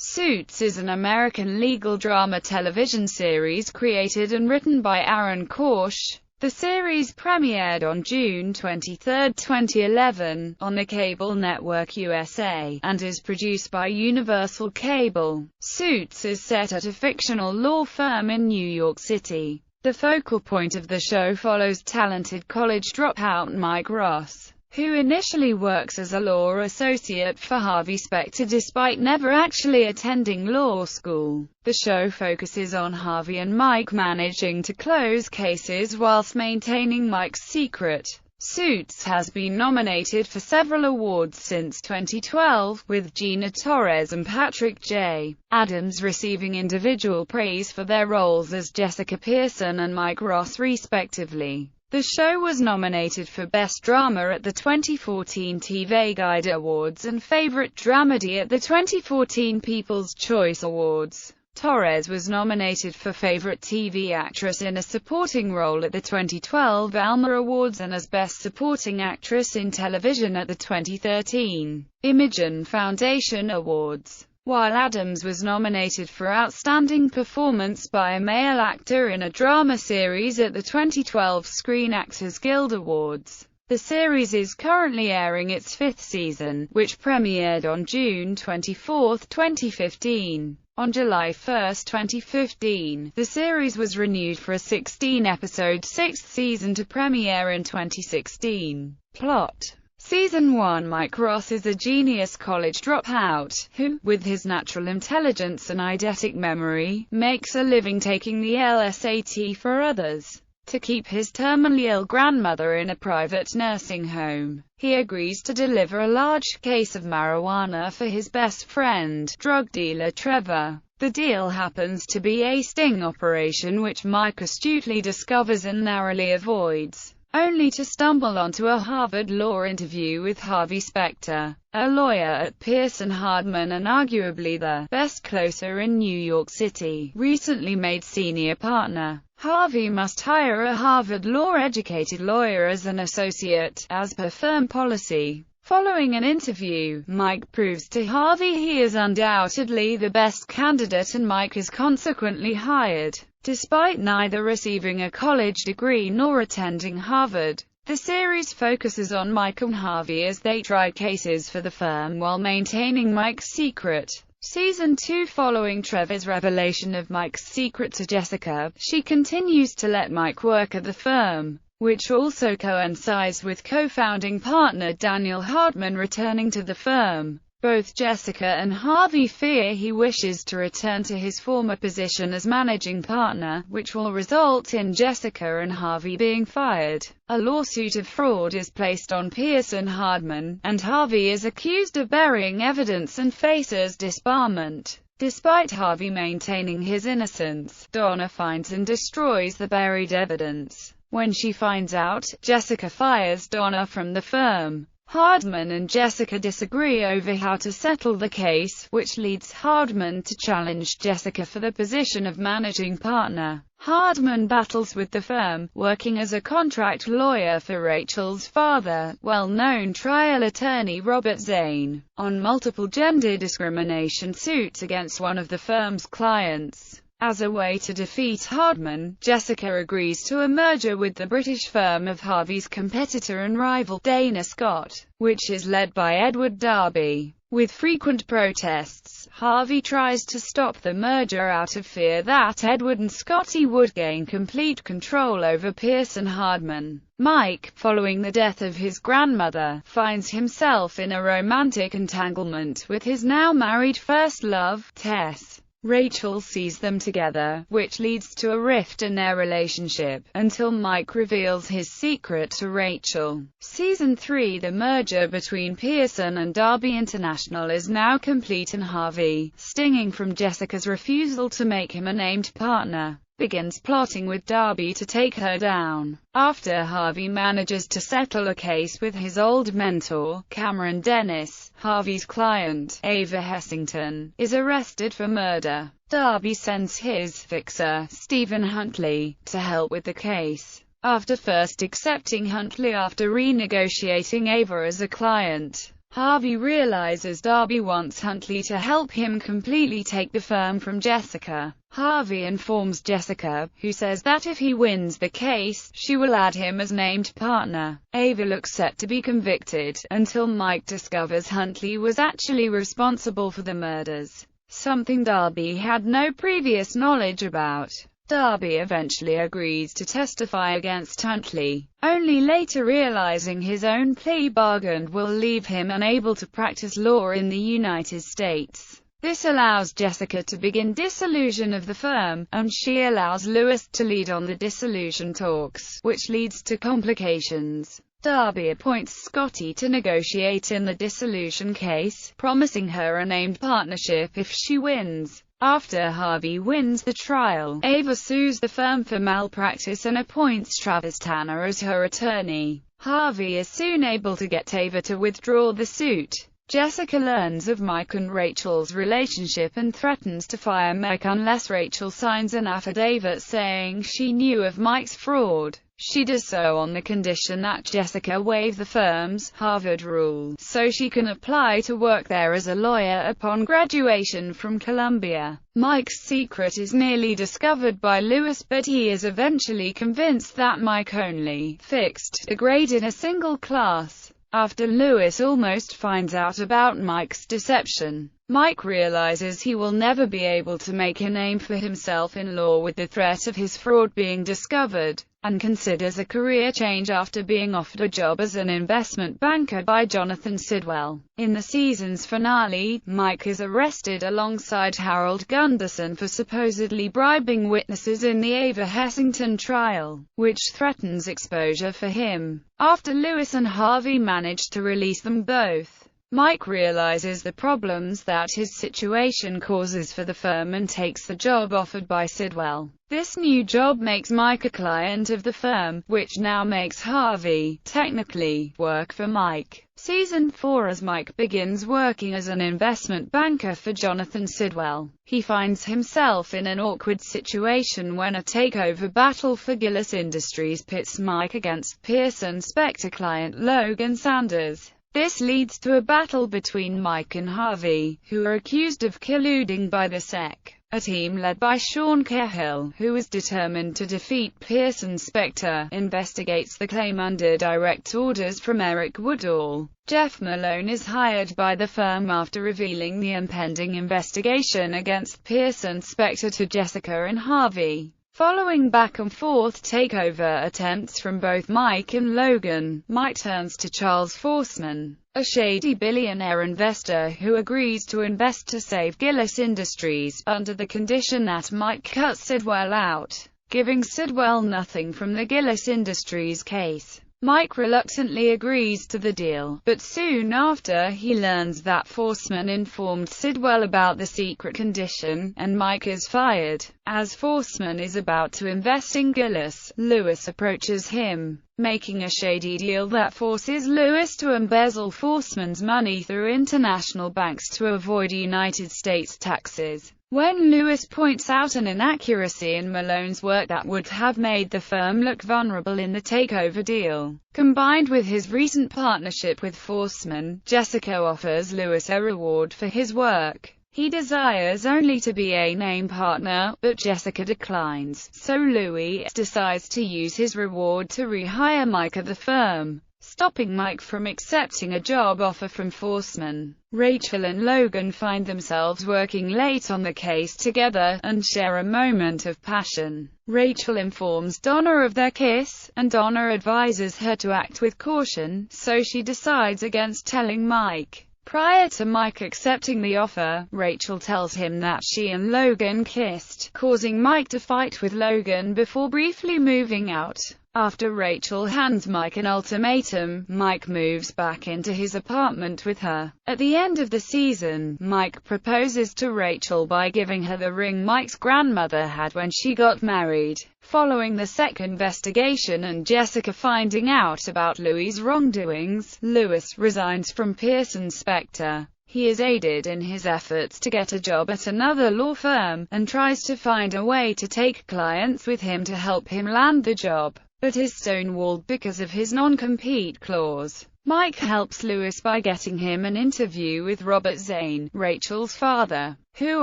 Suits is an American legal drama television series created and written by Aaron Korsh. The series premiered on June 23, 2011, on the cable network USA, and is produced by Universal Cable. Suits is set at a fictional law firm in New York City. The focal point of the show follows talented college dropout Mike Ross, who initially works as a law associate for Harvey Specter despite never actually attending law school. The show focuses on Harvey and Mike managing to close cases whilst maintaining Mike's secret. Suits has been nominated for several awards since 2012, with Gina Torres and Patrick J. Adams receiving individual praise for their roles as Jessica Pearson and Mike Ross respectively. The show was nominated for Best Drama at the 2014 TV Guide Awards and Favorite Dramedy at the 2014 People's Choice Awards. Torres was nominated for Favorite TV Actress in a Supporting Role at the 2012 Alma Awards and as Best Supporting Actress in Television at the 2013 Imagen Foundation Awards, while Adams was nominated for Outstanding Performance by a Male Actor in a Drama Series at the 2012 Screen Actors Guild Awards. The series is currently airing its fifth season, which premiered on June 24, 2015. On July 1, 2015, the series was renewed for a 16-episode sixth season to premiere in 2016. Plot: Season 1. Mike Ross is a genius college dropout, who, with his natural intelligence and eidetic memory, makes a living taking the LSAT for others. To keep his terminally ill grandmother in a private nursing home, he agrees to deliver a large case of marijuana for his best friend, drug dealer Trevor. The deal happens to be a sting operation which Mike astutely discovers and narrowly avoids, only to stumble onto a Harvard Law interview with Harvey Specter, a lawyer at Pearson Hardman and arguably the best closer in New York City, recently made senior partner. Harvey must hire a Harvard law-educated lawyer as an associate, as per firm policy. Following an interview, Mike proves to Harvey he is undoubtedly the best candidate and Mike is consequently hired, despite neither receiving a college degree nor attending Harvard. The series focuses on Mike and Harvey as they try cases for the firm while maintaining Mike's secret. Season 2. Following Trevor's revelation of Mike's secret to Jessica, she continues to let Mike work at the firm, which also coincides with co-founding partner Daniel Hartman returning to the firm. Both Jessica and Harvey fear he wishes to return to his former position as managing partner, which will result in Jessica and Harvey being fired. A lawsuit of fraud is placed on Pearson Hardman, and Harvey is accused of burying evidence and faces disbarment. Despite Harvey maintaining his innocence, Donna finds and destroys the buried evidence. When she finds out, Jessica fires Donna from the firm. Hardman and Jessica disagree over how to settle the case, which leads Hardman to challenge Jessica for the position of managing partner. Hardman battles with the firm, working as a contract lawyer for Rachel's father, well-known trial attorney Robert Zane, on multiple gender discrimination suits against one of the firm's clients. As a way to defeat Hardman, Jessica agrees to a merger with the British firm of Harvey's competitor and rival, Dana Scott, which is led by Edward Darby. With frequent protests, Harvey tries to stop the merger out of fear that Edward and Scotty would gain complete control over Pearson Hardman. Mike, following the death of his grandmother, finds himself in a romantic entanglement with his now married first love, Tess. Rachel sees them together, which leads to a rift in their relationship, until Mike reveals his secret to Rachel. Season 3. The merger between Pearson and Darby International is now complete and Harvey, stinging from Jessica's refusal to make him a named partner, begins plotting with Darby to take her down. After Harvey manages to settle a case with his old mentor, Cameron Dennis, Harvey's client, Ava Hessington, is arrested for murder. Darby sends his fixer, Stephen Huntley, to help with the case. After first accepting Huntley after renegotiating Ava as a client, Harvey realizes Darby wants Huntley to help him completely take the firm from Jessica. Harvey informs Jessica, who says that if he wins the case, she will add him as named partner. Ava looks set to be convicted, until Mike discovers Huntley was actually responsible for the murders, something Darby had no previous knowledge about. Darby eventually agrees to testify against Huntley, only later realizing his own plea bargain will leave him unable to practice law in the United States. This allows Jessica to begin dissolution of the firm, and she allows Lewis to lead on the dissolution talks, which leads to complications. Darby appoints Scotty to negotiate in the dissolution case, promising her a named partnership if she wins. After Harvey wins the trial, Ava sues the firm for malpractice and appoints Travis Tanner as her attorney. Harvey is soon able to get Ava to withdraw the suit. Jessica learns of Mike and Rachel's relationship and threatens to fire Mike unless Rachel signs an affidavit saying she knew of Mike's fraud. She does so on the condition that Jessica waive the firm's Harvard rule, so she can apply to work there as a lawyer upon graduation from Columbia. Mike's secret is nearly discovered by Lewis, but he is eventually convinced that Mike only fixed a grade in a single class. After Lewis almost finds out about Mike's deception, Mike realizes he will never be able to make a name for himself in law with the threat of his fraud being discovered, and considers a career change after being offered a job as an investment banker by Jonathan Sidwell. In the season's finale, Mike is arrested alongside Harold Gunderson for supposedly bribing witnesses in the Ava Hessington trial, which threatens exposure for him. After Lewis and Harvey manage to release them both, Mike realizes the problems that his situation causes for the firm and takes the job offered by Sidwell. This new job makes Mike a client of the firm, which now makes Harvey, technically, work for Mike. Season 4 as Mike begins working as an investment banker for Jonathan Sidwell, he finds himself in an awkward situation when a takeover battle for Gillis Industries pits Mike against Pearson Spector client Logan Sanders. This leads to a battle between Mike and Harvey, who are accused of colluding by the SEC. A team led by Sean Cahill, who is determined to defeat Pearson Spector, investigates the claim under direct orders from Eric Woodall. Jeff Malone is hired by the firm after revealing the impending investigation against Pearson Spector to Jessica and Harvey. Following back-and-forth takeover attempts from both Mike and Logan, Mike turns to Charles Forsman, a shady billionaire investor who agrees to invest to save Gillis Industries, under the condition that Mike cuts Sidwell out, giving Sidwell nothing from the Gillis Industries case. Mike reluctantly agrees to the deal, but soon after he learns that Forsman informed Sidwell about the secret condition, and Mike is fired. As Forsman is about to invest in Gillis, Lewis approaches him, making a shady deal that forces Lewis to embezzle Forsman's money through international banks to avoid United States taxes. When Lewis points out an inaccuracy in Malone's work that would have made the firm look vulnerable in the takeover deal, combined with his recent partnership with Forsman, Jessica offers Lewis a reward for his work. He desires only to be a name partner, but Jessica declines, so Lewis decides to use his reward to rehire Mike at the firm, stopping Mike from accepting a job offer from Forsman. Rachel and Logan find themselves working late on the case together, and share a moment of passion. Rachel informs Donna of their kiss, and Donna advises her to act with caution, so she decides against telling Mike. Prior to Mike accepting the offer, Rachel tells him that she and Logan kissed, causing Mike to fight with Logan before briefly moving out. After Rachel hands Mike an ultimatum, Mike moves back into his apartment with her. At the end of the season, Mike proposes to Rachel by giving her the ring Mike's grandmother had when she got married. Following the SEC investigation and Jessica finding out about Louis' wrongdoings, Lewis resigns from Pearson Spector. He is aided in his efforts to get a job at another law firm, and tries to find a way to take clients with him to help him land the job. but is stonewalled because of his non-compete clause. Mike helps Lewis by getting him an interview with Robert Zane, Rachel's father, who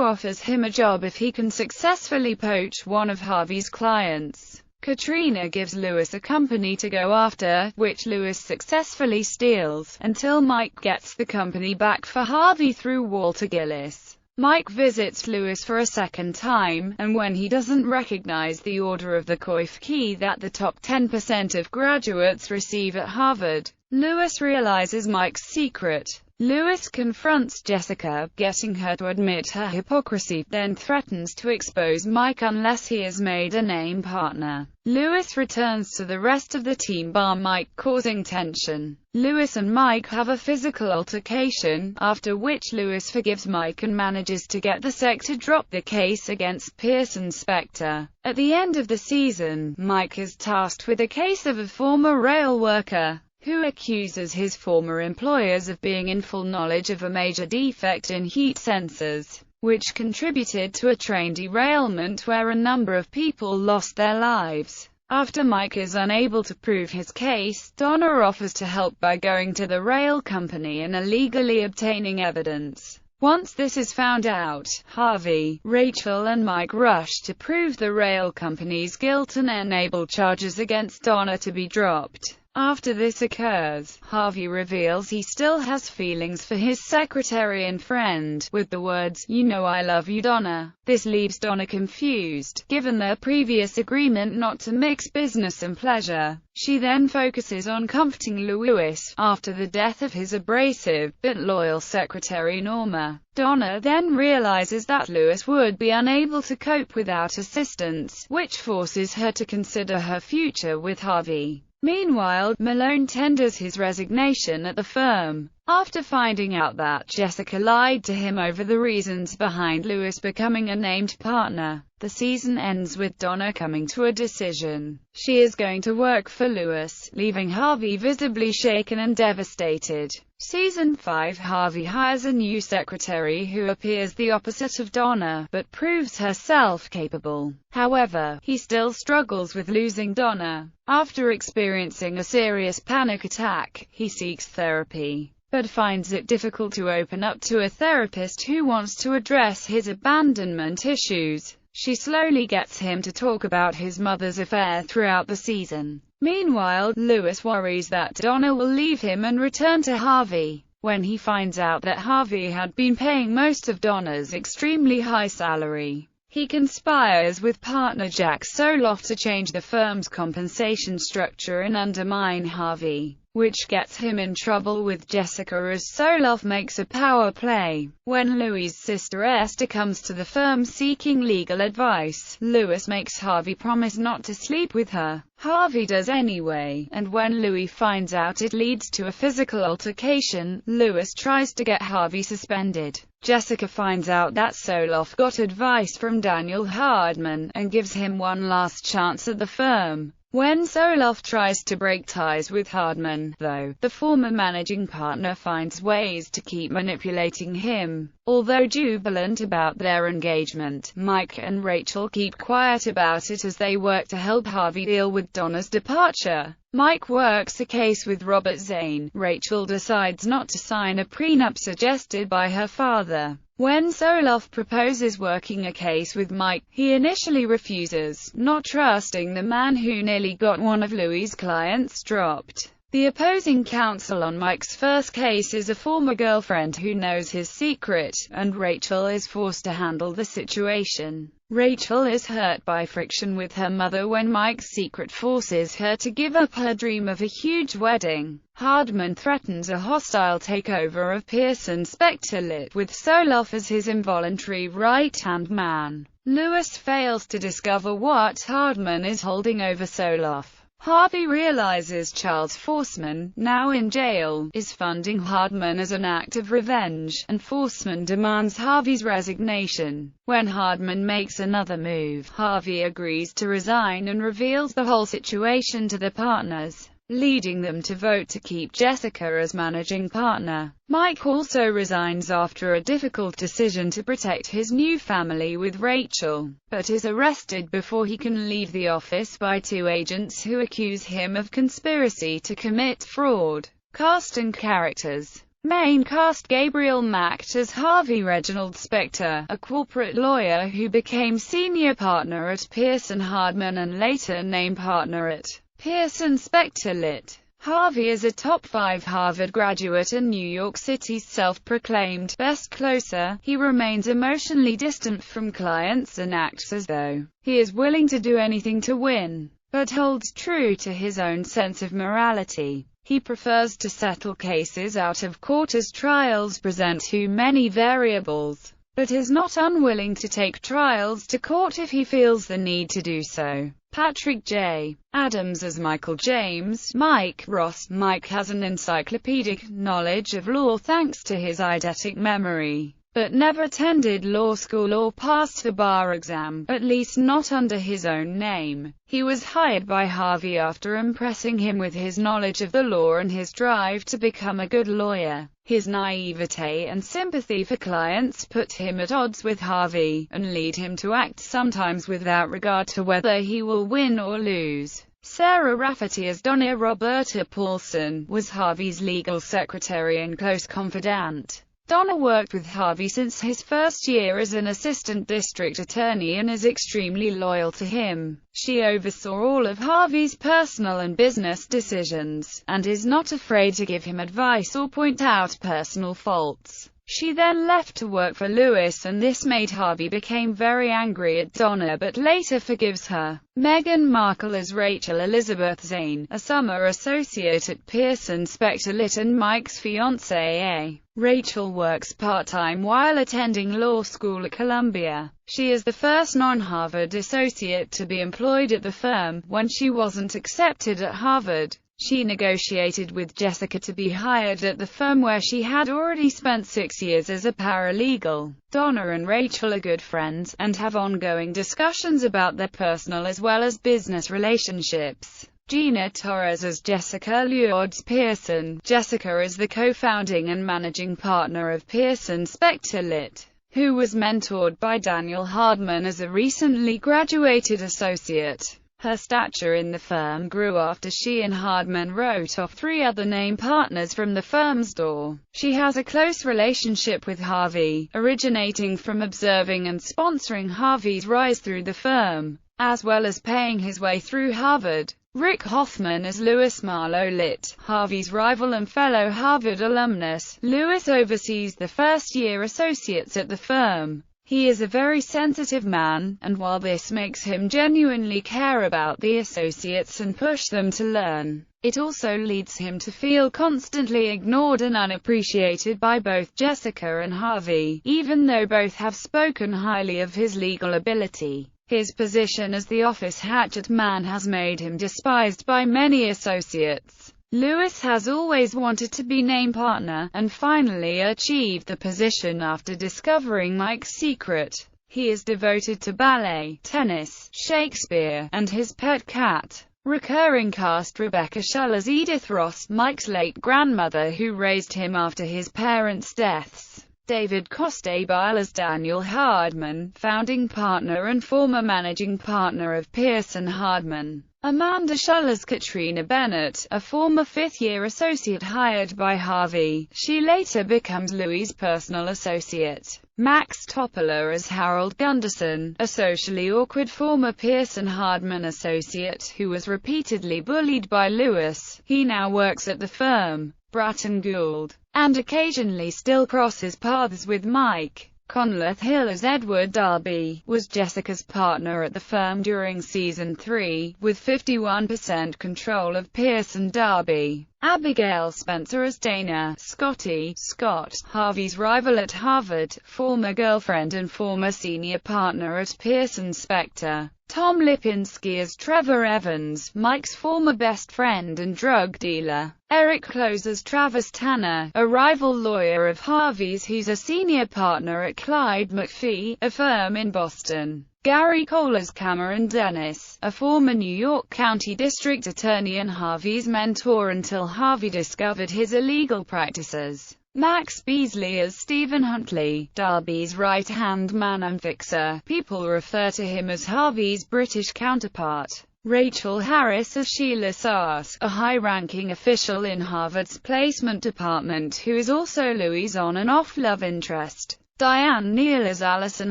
offers him a job if he can successfully poach one of Harvey's clients. Katrina gives Lewis a company to go after, which Lewis successfully steals, until Mike gets the company back for Harvey through Walter Gillis. Mike visits Lewis for a second time, and when he doesn't recognize the Order of the Coif key that the top 10% of graduates receive at Harvard, Lewis realizes Mike's secret. Lewis confronts Jessica, getting her to admit her hypocrisy, then threatens to expose Mike unless he is made a name partner. Lewis returns to the rest of the team bar Mike, causing tension. Lewis and Mike have a physical altercation, after which Lewis forgives Mike and manages to get the SEC to drop the case against Pearson Spector. At the end of the season, Mike is tasked with a case of a former rail worker who accuses his former employers of being in full knowledge of a major defect in heat sensors, which contributed to a train derailment where a number of people lost their lives. After Mike is unable to prove his case, Donna offers to help by going to the rail company and illegally obtaining evidence. Once this is found out, Harvey, Rachel and Mike rush to prove the rail company's guilt and enable charges against Donna to be dropped. After this occurs, Harvey reveals he still has feelings for his secretary and friend, with the words, "You know I love you, Donna." This leaves Donna confused, given their previous agreement not to mix business and pleasure. She then focuses on comforting Lewis, after the death of his abrasive, but loyal secretary Norma. Donna then realizes that Lewis would be unable to cope without assistance, which forces her to consider her future with Harvey. Meanwhile, Malone tenders his resignation at the firm, after finding out that Jessica lied to him over the reasons behind Lewis becoming a named partner. The season ends with Donna coming to a decision. She is going to work for Lewis, leaving Harvey visibly shaken and devastated. Season 5, Harvey hires a new secretary who appears the opposite of Donna, but proves herself capable. However, he still struggles with losing Donna. After experiencing a serious panic attack, he seeks therapy, but finds it difficult to open up to a therapist who wants to address his abandonment issues. She slowly gets him to talk about his mother's affair throughout the season. Meanwhile, Lewis worries that Donna will leave him and return to Harvey. When he finds out that Harvey had been paying most of Donna's extremely high salary, he conspires with partner Jack Soloff to change the firm's compensation structure and undermine Harvey, which gets him in trouble with Jessica as Soloff makes a power play. When Louis' sister Esther comes to the firm seeking legal advice, Lewis makes Harvey promise not to sleep with her. Harvey does anyway, and when Louis finds out it leads to a physical altercation, Lewis tries to get Harvey suspended. Jessica finds out that Soloff got advice from Daniel Hardman, and gives him one last chance at the firm. When Soloff tries to break ties with Hardman, though, the former managing partner finds ways to keep manipulating him. Although jubilant about their engagement, Mike and Rachel keep quiet about it as they work to help Harvey deal with Donna's departure. Mike works a case with Robert Zane. Rachel decides not to sign a prenup suggested by her father. When Soloff proposes working a case with Mike, he initially refuses, not trusting the man who nearly got one of Louis' clients dropped. The opposing counsel on Mike's first case is a former girlfriend who knows his secret, and Rachel is forced to handle the situation. Rachel is hurt by friction with her mother when Mike's secret forces her to give up her dream of a huge wedding. Hardman threatens a hostile takeover of Pearson Spector Lit, with Soloff as his involuntary right-hand man. Lewis fails to discover what Hardman is holding over Soloff. Harvey realizes Charles Forsman, now in jail, is funding Hardman as an act of revenge, and Forsman demands Harvey's resignation. When Hardman makes another move, Harvey agrees to resign and reveals the whole situation to the partners. leading them to vote to keep Jessica as managing partner. Mike also resigns after a difficult decision to protect his new family with Rachel, but is arrested before he can leave the office by two agents who accuse him of conspiracy to commit fraud. Cast and characters. Main cast: Gabriel Macht as Harvey Reginald Spector, a corporate lawyer who became senior partner at Pearson Hardman and later named partner at Pearson Spector Lit. Harvey is a top 5 Harvard graduate and New York City's self-proclaimed best closer. He remains emotionally distant from clients and acts as though he is willing to do anything to win, but holds true to his own sense of morality. He prefers to settle cases out of court as trials present too many variables, but is not unwilling to take trials to court if he feels the need to do so. Patrick J. Adams as Michael James. Mike Ross. Mike has an encyclopedic knowledge of law thanks to his eidetic memory, but never attended law school or passed the bar exam, at least not under his own name. He was hired by Harvey after impressing him with his knowledge of the law and his drive to become a good lawyer. His naivete and sympathy for clients put him at odds with Harvey, and lead him to act sometimes without regard to whether he will win or lose. Sarah Rafferty as Donna. Roberta Paulson was Harvey's legal secretary and close confidant. Donna worked with Harvey since his first year as an assistant district attorney and is extremely loyal to him. She oversaw all of Harvey's personal and business decisions, and is not afraid to give him advice or point out personal faults. She then left to work for Lewis, and this made Harvey become very angry at Donna but later forgives her. Meghan Markle as Rachel Elizabeth Zane, a summer associate at Pearson Spector Lit and Mike's fiancée. Rachel works part-time while attending law school at Columbia. She is the first non-Harvard associate to be employed at the firm. When she wasn't accepted at Harvard, she negotiated with Jessica to be hired at the firm where she had already spent 6 years as a paralegal. Donna and Rachel are good friends, and have ongoing discussions about their personal as well as business relationships. Gina Torres as Jessica Lourdes Pearson. Jessica is the co-founding and managing partner of Pearson Spector Lit, who was mentored by Daniel Hardman as a recently graduated associate. Her stature in the firm grew after she and Hardman wrote off 3 other name partners from the firm's door. She has a close relationship with Harvey, originating from observing and sponsoring Harvey's rise through the firm, as well as paying his way through Harvard. Rick Hoffman as Lewis Marlowe Lit, Harvey's rival and fellow Harvard alumnus. Lewis oversees the first-year associates at the firm. He is a very sensitive man, and while this makes him genuinely care about the associates and push them to learn, it also leads him to feel constantly ignored and unappreciated by both Jessica and Harvey, even though both have spoken highly of his legal ability. His position as the office hatchet man has made him despised by many associates. Lewis has always wanted to be named partner, and finally achieved the position after discovering Mike's secret. He is devoted to ballet, tennis, Shakespeare, and his pet cat. Recurring cast: Rebecca Shull as Edith Ross, Mike's late grandmother who raised him after his parents' deaths. David Costabile as Daniel Hardman, founding partner and former managing partner of Pearson Hardman. Amanda Shull as Katrina Bennett, a former fifth-year associate hired by Harvey. She later becomes Louis' personal associate. Max Topola as Harold Gunderson, a socially awkward former Pearson Hardman associate who was repeatedly bullied by Lewis. He now works at the firm. Bratton Gould, and occasionally still crosses paths with Mike. Conleth Hill as Edward Darby, was Jessica's partner at the firm during Season 3, with 51% control of Pearson Darby. Abigail Spencer as Dana Scott, Harvey's rival at Harvard, former girlfriend and former senior partner at Pearson Spector. Tom Lipinski as Trevor Evans, Mike's former best friend and drug dealer. Eric Close as Travis Tanner, a rival lawyer of Harvey's who's a senior partner at Clyde McPhee, a firm in Boston. Gary Cole as Cameron Dennis, a former New York County District Attorney and Harvey's mentor until Harvey discovered his illegal practices. Max Beasley as Stephen Huntley, Darby's right-hand man and fixer. People refer to him as Harvey's British counterpart. Rachel Harris as Sheila Sass, a high-ranking official in Harvard's placement department who is also Louis' on and off love interest. Diane Neal as Allison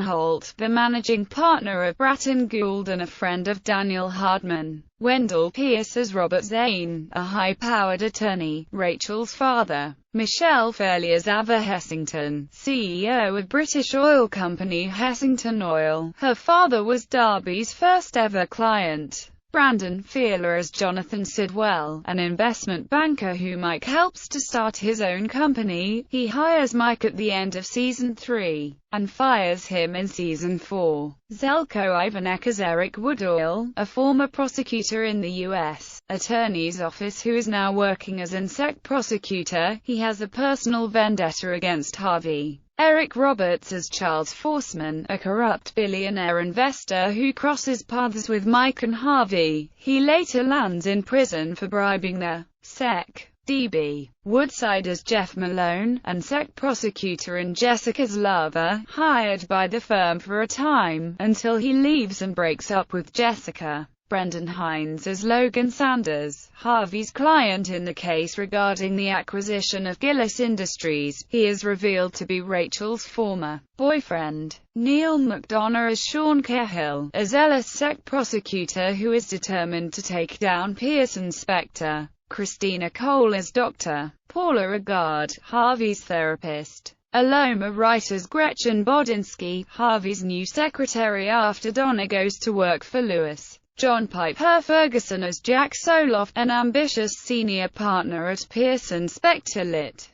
Holt, the managing partner of Bratton Gould and a friend of Daniel Hardman. Wendell Pierce as Robert Zane, a high-powered attorney, Rachel's father. Michelle Fairley as Ava Hessington, CEO of British oil company Hessington Oil. Her father was Darby's first-ever client. Brandon Feeler as Jonathan Sidwell, an investment banker who Mike helps to start his own company. He hires Mike at the end of Season 3, and fires him in Season 4. Zelko Ivanek as Eric Woodall, a former prosecutor in the U.S. Attorney's Office who is now working as insect prosecutor. He has a personal vendetta against Harvey. Eric Roberts as Charles Forsman, a corrupt billionaire investor who crosses paths with Mike and Harvey. He later lands in prison for bribing the SEC. D.B. Woodside as Jeff Malone, an SEC prosecutor and Jessica's lover, hired by the firm for a time, until he leaves and breaks up with Jessica. Brendan Hines as Logan Sanders, Harvey's client in the case regarding the acquisition of Gillis Industries. He is revealed to be Rachel's former boyfriend. Neil McDonough as Sean Cahill, a zealous SEC prosecutor who is determined to take down Pearson Spector. Christina Cole as Dr. Paula Regard, Harvey's therapist. Aloma writers Gretchen Bodinski, Harvey's new secretary after Donna goes to work for Lewis. John Piper Ferguson as Jack Soloff, an ambitious senior partner at Pearson Spector Lit.